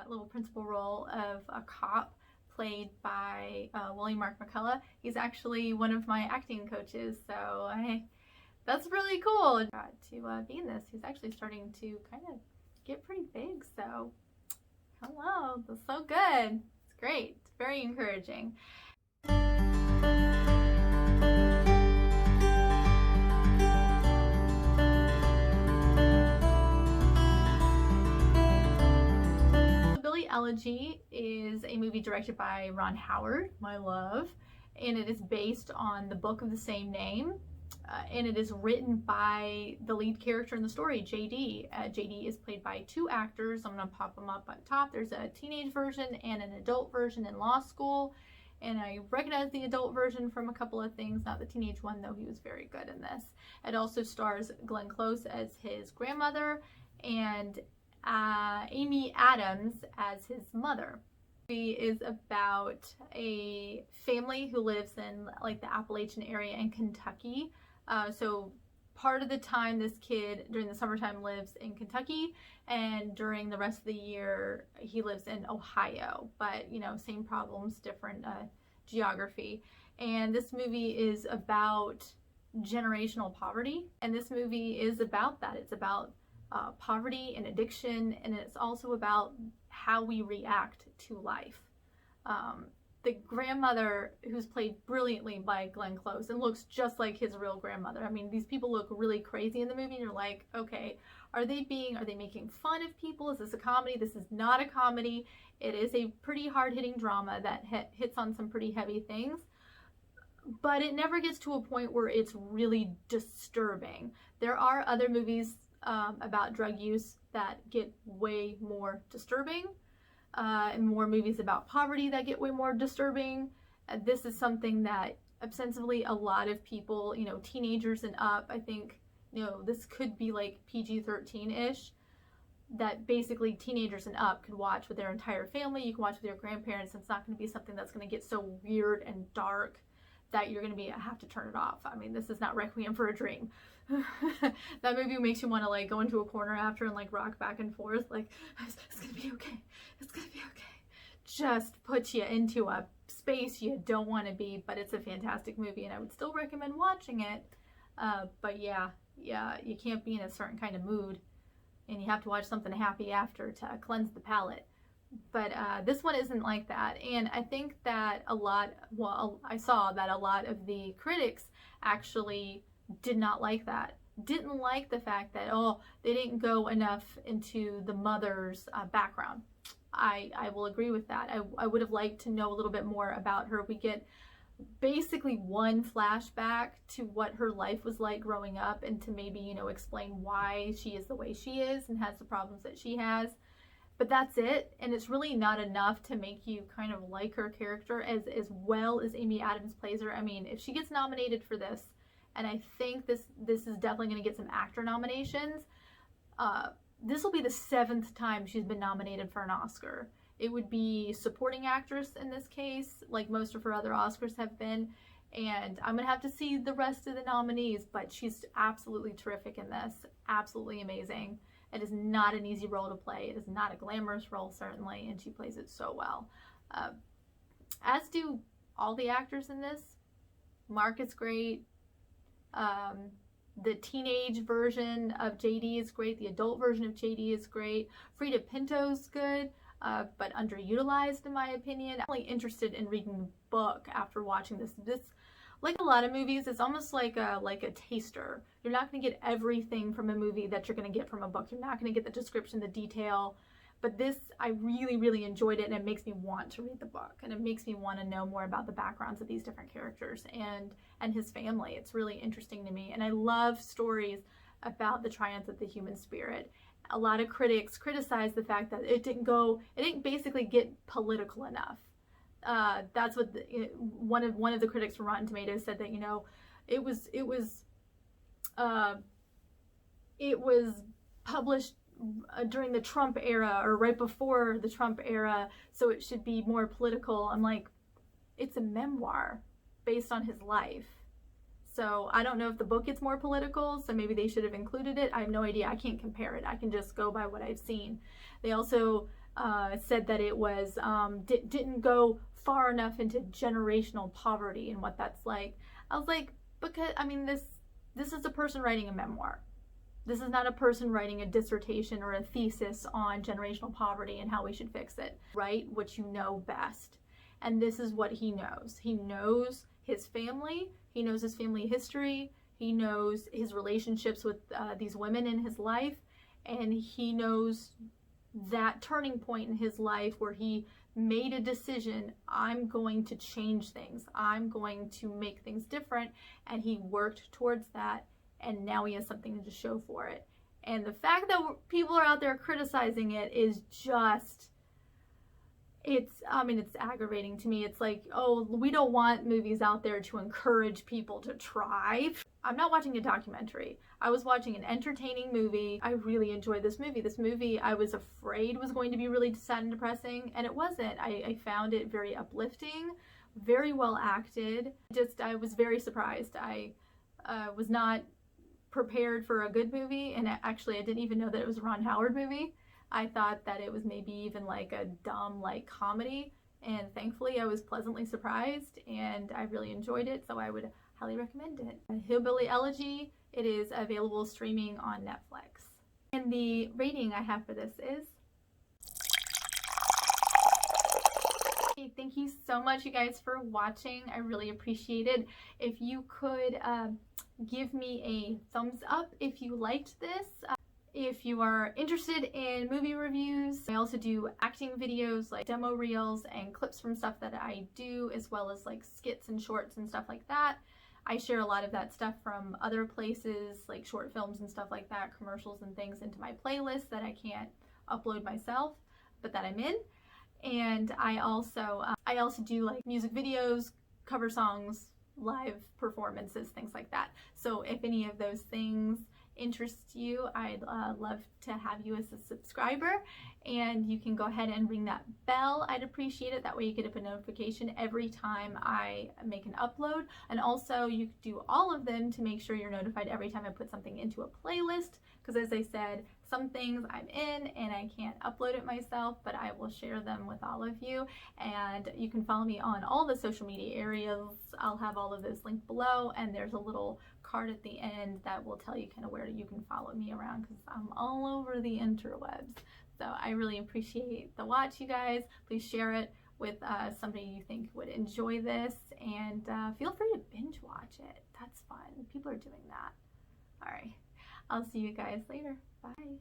little principal role of a cop played by William Mark McCullough. He's actually one of my acting coaches, so that's really cool. Got to be in this. He's actually starting to kind of get pretty big, so hello, that's so good. It's great. It's very encouraging. Hillbilly Elegy is a movie directed by Ron Howard, my love, and it is based on the book of the same name. And it is written by the lead character in the story, JD. JD is played by two actors. I'm going to pop them up on top. There's a teenage version and an adult version in law school. And I recognize the adult version from a couple of things, not the teenage one, though he was very good in this. It also stars Glenn Close as his grandmother and Amy Adams as his mother. The movie is about a family who lives in like the Appalachian area in Kentucky. So part of the time this kid during the summertime lives in Kentucky, and during the rest of the year he lives in Ohio, but you know, same problems, different geography. And this movie is about generational poverty, and this movie is about that. It's about poverty and addiction, and it's also about how we react to life. The grandmother, who's played brilliantly by Glenn Close and looks just like his real grandmother. I mean, these people look really crazy in the movie, and you're like, okay, are they making fun of people? Is this a comedy? This is not a comedy. It is a pretty hard-hitting drama that hits on some pretty heavy things, but it never gets to a point where it's really disturbing. There are other movies about drug use that get way more disturbing. And more movies about poverty that get way more disturbing. This is something that ostensibly a lot of people, you know, teenagers and up, I think, you know, this could be like PG-13-ish, that basically teenagers and up could watch with their entire family. You can watch with your grandparents. It's not going to be something that's going to get so weird and dark that you're going to have to turn it off. I mean, this is not Requiem for a Dream. That movie makes you want to like go into a corner after and like rock back and forth like, it's gonna be okay, it's gonna be okay. Just puts you into a space you don't want to be, but it's a fantastic movie and I would still recommend watching it. But yeah, you can't be in a certain kind of mood and you have to watch something happy after to cleanse the palate. But this one isn't like that, and I think that I saw that a lot of the critics actually did not like that. Didn't like the fact that, oh, they didn't go enough into the mother's background. I will agree with that. I would have liked to know a little bit more about her. We get basically one flashback to what her life was like growing up, and to maybe, you know, explain why she is the way she is and has the problems that she has. But that's it, and it's really not enough to make you kind of like her character as well as Amy Adams plays her. I mean, if she gets nominated for this, and I think this is definitely going to get some actor nominations, this will be the 7th time she's been nominated for an Oscar. It would be supporting actress in this case, like most of her other Oscars have been, and I'm going to have to see the rest of the nominees, but she's absolutely terrific in this, absolutely amazing. It is not an easy role to play. It is not a glamorous role, certainly, and she plays it so well. As do all the actors in this. Mark is great. The teenage version of JD is great. The adult version of JD is great. Frida Pinto's good, but underutilized in my opinion. I'm really interested in reading the book after watching this. Like a lot of movies, it's almost like a taster. You're not going to get everything from a movie that you're going to get from a book. You're not going to get the description, the detail. But this, I really, really enjoyed it, and it makes me want to read the book, and it makes me want to know more about the backgrounds of these different characters and his family. It's really interesting to me, and I love stories about the triumph of the human spirit. A lot of critics criticize the fact that it didn't basically get political enough. That's what one of the critics from Rotten Tomatoes said, that, you know, it was published during the Trump era or right before the Trump era, so it should be more political. I'm like, it's a memoir based on his life. So I don't know if the book gets more political, so maybe they should have included it. I have no idea. I can't compare it. I can just go by what I've seen. They also said that it was didn't go far enough into generational poverty and what that's like. I was like, because I mean, this is a person writing a memoir. This is not a person writing a dissertation or a thesis on generational poverty and how we should fix it. Write what you know best. And this is what he knows. He knows his family. He knows his family history. He knows his relationships with these women in his life. And he knows that turning point in his life where he made a decision, I'm going to change things. I'm going to make things different. And he worked towards that. And now he has something to show for it. And the fact that people are out there criticizing it is just, it's aggravating to me. It's like, oh, we don't want movies out there to encourage people to try. I'm not watching a documentary. I was watching an entertaining movie. I really enjoyed this movie. This movie I was afraid was going to be really sad and depressing, and it wasn't. I found it very uplifting, very well acted. I was very surprised. I was not prepared for a good movie, and actually I didn't even know that it was a Ron Howard movie. I thought that it was maybe even like a dumb like comedy, and thankfully I was pleasantly surprised and I really enjoyed it, so I would highly recommend it. Hillbilly Elegy, it is available streaming on Netflix. And the rating I have for this is... Okay, thank you so much, you guys, for watching. I really appreciate it. If you could give me a thumbs up if you liked this. If you are interested in movie reviews, I also do acting videos like demo reels and clips from stuff that I do, as well as like skits and shorts and stuff like that. I share a lot of that stuff from other places, like short films and stuff like that, commercials and things, into my playlist that I can't upload myself, but that I'm in. And I also do like music videos, cover songs, live performances, things like that. So if any of those things interest you, I'd love to have you as a subscriber, and you can go ahead and ring that bell. I'd appreciate it. That way you get a notification every time I make an upload, and also you do all of them to make sure you're notified every time I put something into a playlist, because as I said, some things I'm in and I can't upload it myself, but I will share them with all of you. And you can follow me on all the social media areas. I'll have all of those linked below, and there's a little card at the end that will tell you kind of where you can follow me around, because I'm all over the interwebs. So I really appreciate the watch, you guys. Please share it with somebody you think would enjoy this, and feel free to binge watch it. That's fun. People are doing that. All right. I'll see you guys later. Bye.